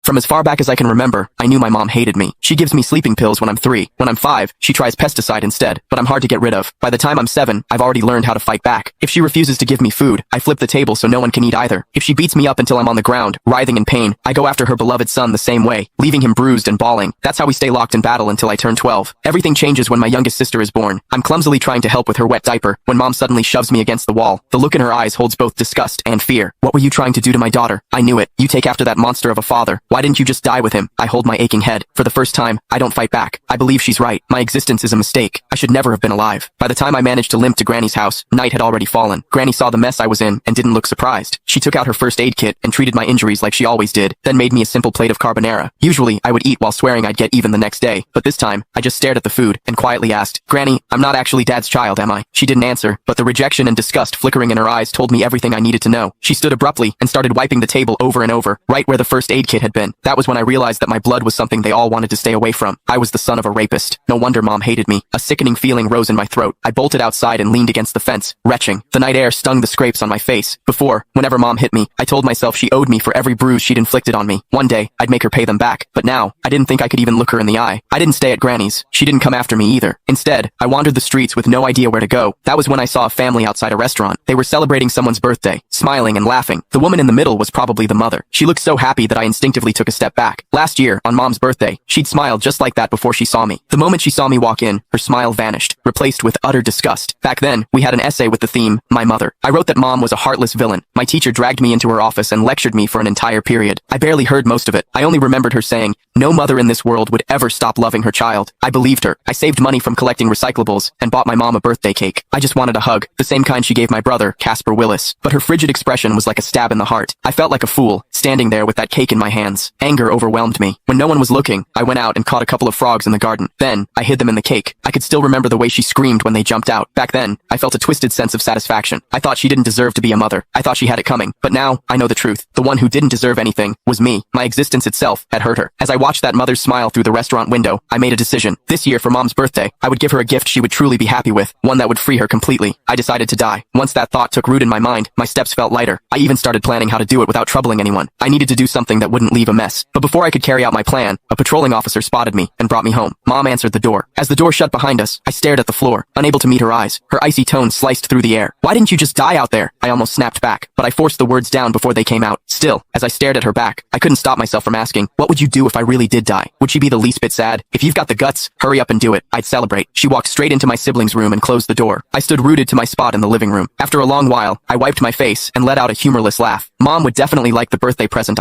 From as far back as I can remember, I knew my mom hated me. She gives me sleeping pills when I'm 3. When I'm 5, she tries pesticide instead, but I'm hard to get rid of. By the time I'm 7, I've already learned how to fight back. If she refuses to give me food, I flip the table so no one can eat either. If she beats me up until I'm on the ground, writhing in pain, I go after her beloved son the same way, leaving him bruised and bawling. That's how we stay locked in battle until I turn 12. Everything changes when my youngest sister is born. I'm clumsily trying to help with her wet diaper, when mom suddenly shoves me against the wall. The look in her eyes holds both disgust and fear. What were you trying to do to my daughter? I knew it. You take after that monster of a father. Why didn't you just die with him? I hold my aching head. For the first time, I don't fight back. I believe she's right. My existence is a mistake. I should never have been alive. By the time I managed to limp to Granny's house, night had already fallen. Granny saw the mess I was in and didn't look surprised. She took out her first aid kit and treated my injuries like she always did, then made me a simple plate of carbonara. Usually, I would eat while swearing I'd get even the next day, but this time, I just stared at the food and quietly asked, "Granny, I'm not actually Dad's child, am I?" She didn't answer, but the rejection and disgust flickering in her eyes told me everything I needed to know. She stood abruptly and started wiping the table over and over, right where the first aid kit had been. That was when I realized that my blood was something they all wanted to stay away from. I was the son of a rapist. No wonder mom hated me. A sickening feeling rose in my throat. I bolted outside and leaned against the fence, retching. The night air stung the scrapes on my face. Before, whenever mom hit me, I told myself she owed me for every bruise she'd inflicted on me. One day, I'd make her pay them back. But now, I didn't think I could even look her in the eye. I didn't stay at Granny's. She didn't come after me either. Instead, I wandered the streets with no idea where to go. That was when I saw a family outside a restaurant. They were celebrating someone's birthday, smiling and laughing. The woman in the middle was probably the mother. She looked so happy that I instinctively took a step back. Last year, on mom's birthday, she'd smiled just like that before she saw me. The moment she saw me walk in, her smile vanished, replaced with utter disgust. Back then, we had an essay with the theme, My Mother. I wrote that mom was a heartless villain. My teacher dragged me into her office and lectured me for an entire period. I barely heard most of it. I only remembered her saying, "No mother in this world would ever stop loving her child." I believed her. I saved money from collecting recyclables and bought my mom a birthday cake. I just wanted a hug, the same kind she gave my brother, Casper Willis. But her frigid expression was like a stab in the heart. I felt like a fool, standing there with that cake in my hands. Anger overwhelmed me. When no one was looking, I went out and caught a couple of frogs in the garden. Then, I hid them in the cake. I could still remember the way she screamed when they jumped out. Back then, I felt a twisted sense of satisfaction. I thought she didn't deserve to be a mother. I thought she had it coming. But now, I know the truth. The one who didn't deserve anything was me. My existence itself had hurt her. As I watched that mother's smile through the restaurant window, I made a decision. This year for mom's birthday, I would give her a gift she would truly be happy with, one that would free her completely. I decided to die. Once that thought took root in my mind, my steps felt lighter. I even started planning how to do it without troubling anyone. I needed to do something that wouldn't leave a mess. But before I could carry out my plan, a patrolling officer spotted me and brought me home. Mom answered the door. As the door shut behind us, I stared at the floor, unable to meet her eyes. Her icy tone sliced through the air. "Why didn't you just die out there?" I almost snapped back, but I forced the words down before they came out. Still, as I stared at her back, I couldn't stop myself from asking, what would you do if I really did die? Would she be the least bit sad? "If you've got the guts, hurry up and do it. I'd celebrate." She walked straight into my sibling's room and closed the door. I stood rooted to my spot in the living room. After a long while, I wiped my face and let out a humorless laugh. Mom would definitely like the birthday present